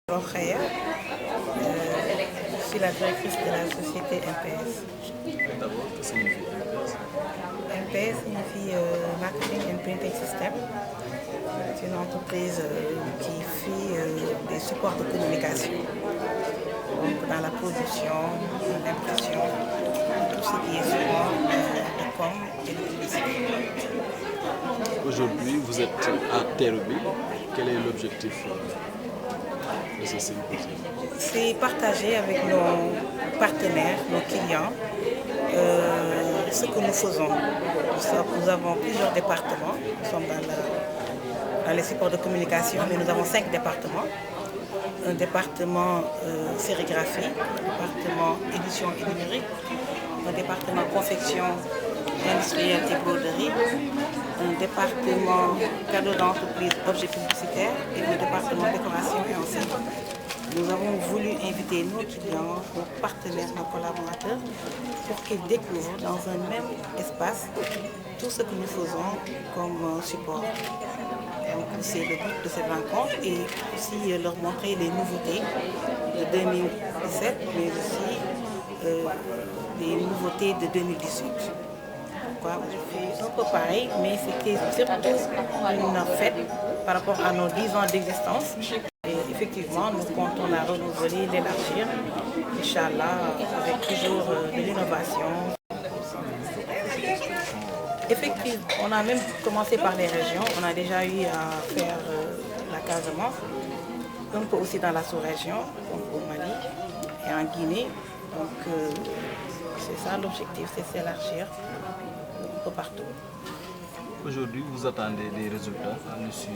Rokhaya, je suis la directrice de la société MPS. D'abord, que signifie MPS? MPS signifie Marketing and Printing System. C'est une entreprise qui fait des supports de communication. Donc, dans la production, l'impression, tout ce qui est support de com et de publicité. Aujourd'hui, vous êtes à Terre-Bi. Quel est l'objectif de ce symposium? C'est partager avec nos partenaires, nos clients, ce que nous faisons. Nous avons plusieurs départements. Nous sommes dans les supports de communication, mais nous avons 5 départements. Un département sérigraphie, un département édition et numérique, un département confection industrielle et broderie, un département cadeaux d'entreprise, objets publicitaires et un département décoration et enseignement. Nous avons voulu inviter nos clients, nos partenaires, nos collaborateurs pour qu'ils découvrent dans un même espace tout ce que nous faisons comme support. Donc c'est le but de cette rencontre et aussi leur montrer les nouveautés de 2017 mais aussi les nouveautés de 2018. Je fais un peu pareil, mais c'était surtout une fête par rapport à nos 10 ans d'existence. Et effectivement, nous comptons la renouveler, l'élargir, Inch'Allah, avec toujours de l'innovation. Effectivement, on a même commencé par les régions. On a déjà eu à faire la Casamance, un peu aussi dans la sous-région, donc au Mali et en Guinée. Donc c'est ça l'objectif, c'est s'élargir un peu partout. Aujourd'hui, vous attendez des résultats à l'issue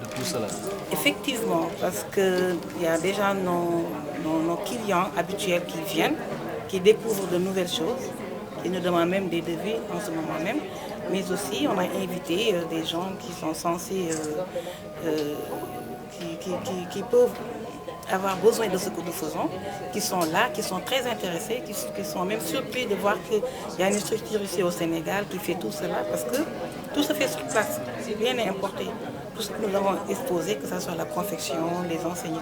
de tout cela? Effectivement, parce qu'il y a déjà nos clients habituels qui viennent, qui découvrent de nouvelles choses, qui nous demandent même des devis en ce moment même. Mais aussi, on a invité des gens qui sont censés, qui peuvent avoir besoin de ce que nous faisons, qui sont là, qui sont très intéressés, qui sont même surpris de voir qu'il y a une structure ici au Sénégal qui fait tout cela, parce que tout se fait sur place, rien n'est importé. Tout ce que nous avons exposé, que ce soit la confection, les enseignes,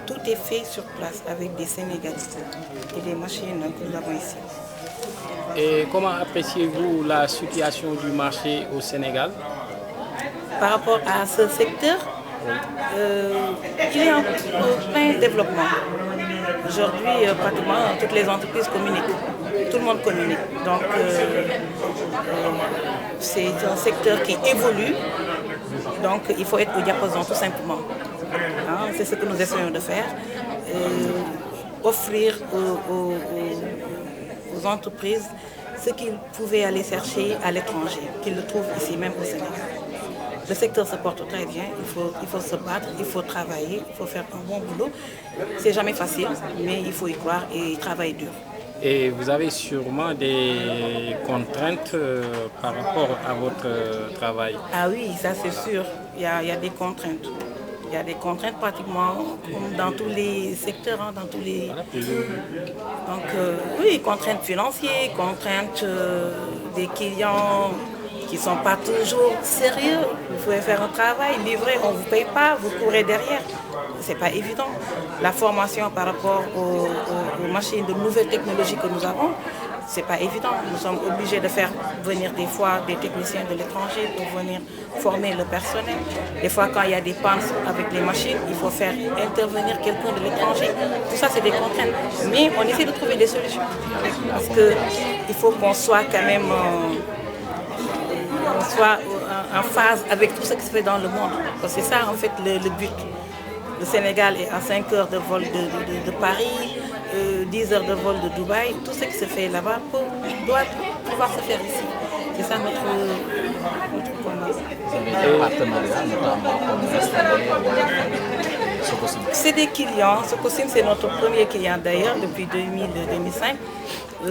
tout est fait sur place avec des Sénégalais et des machines que nous avons ici. Et comment appréciez-vous la situation du marché au Sénégal? Par rapport à ce secteur, il est en plein développement. Aujourd'hui, pratiquement toutes les entreprises communiquent. Tout le monde communique. Donc, c'est un secteur qui évolue. Donc, il faut être au diapason, tout simplement. Hein, c'est ce que nous essayons de faire. Offrir aux entreprises ce qu'ils pouvaient aller chercher à l'étranger, qu'ils le trouvent ici même au Sénégal. Le secteur se porte très bien, il faut se battre, il faut travailler, il faut faire un bon boulot. C'est jamais facile, mais il faut y croire et travailler dur. Et vous avez sûrement des contraintes par rapport à votre travail? Ah oui, ça c'est sûr, il y a des contraintes. Il y a des contraintes pratiquement comme dans tous les secteurs, hein, dans tous les... Donc oui, contraintes financières, contraintes des clients qui ne sont pas toujours sérieux. Vous pouvez faire un travail, livrer, on ne vous paye pas, vous courez derrière. Ce n'est pas évident. La formation par rapport aux machines de nouvelles technologies que nous avons, ce n'est pas évident. Nous sommes obligés de faire venir des fois des techniciens de l'étranger pour venir former le personnel. Des fois, quand il y a des pannes avec les machines, il faut faire intervenir quelqu'un de l'étranger. Tout ça, c'est des contraintes. Mais on essaie de trouver des solutions. Parce qu'il faut qu'on soit quand même... soit en phase avec tout ce qui se fait dans le monde. C'est ça en fait le but. Le Sénégal est à 5 heures de vol de Paris, 10 heures de vol de Dubaï. Tout ce qui se fait là-bas doit pouvoir se faire ici. C'est ça notre combat. Des partenariats, notamment comme Sococim. C'est des clients. Sococim, c'est notre premier client d'ailleurs depuis 2005.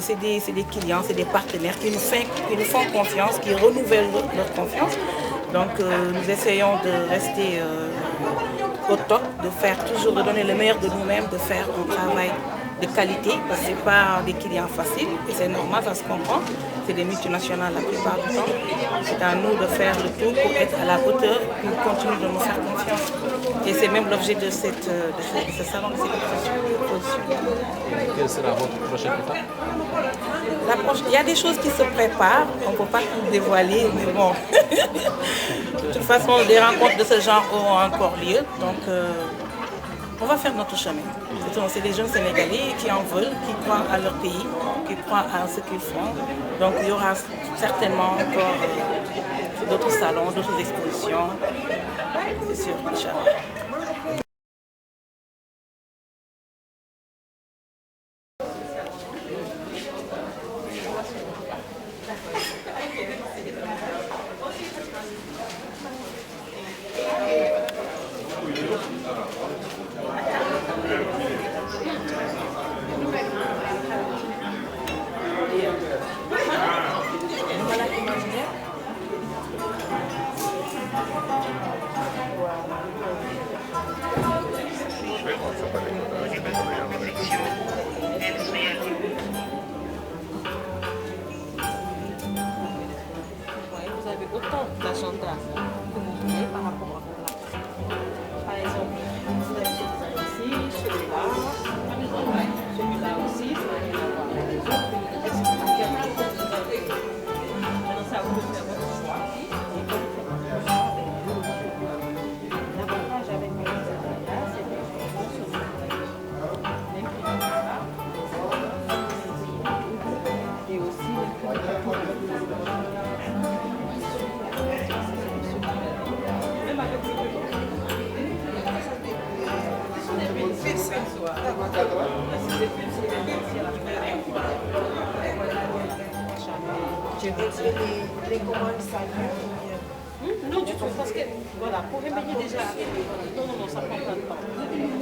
C'est des clients, c'est des partenaires qui nous font confiance, qui renouvellent leur confiance. Donc nous essayons de rester au top, de donner le meilleur de nous-mêmes, de faire un travail de qualité, parce que ce n'est pas des clients faciles, et c'est normal, ça se comprend. c'est des multinationales la plupart du temps. C'est à nous de faire le tout pour être à la hauteur, pour continuer de nous faire confiance. Et c'est même l'objet de, ce salon, de cette exposition. Quelle sera votre prochaine étape? Il y a des choses qui se préparent, on ne peut pas tout dévoiler, mais bon. De toute façon, des rencontres de ce genre auront encore lieu, donc on va faire notre chemin. C'est des jeunes Sénégalais qui en veulent, qui croient à leur pays, qui croient à ce qu'ils font. Donc il y aura certainement encore d'autres salons, d'autres expositions, c'est sûr, Inch'Allah. Vous avez autant d'agenda que vous voulez par rapport à vos places. Par exemple, vous avez celui-là ici, celui-là aussi, ça n'a rien à voir avec les autres. Maintenant, ça vous faire votre choix. L'avantage avec mes agendas, c'est que je peux consommer l'imprimer ça. Et aussi J'ai retiré les commandes salées. non du tout, parce que voilà, pour réveiller déjà, non, ça prend pas de temps.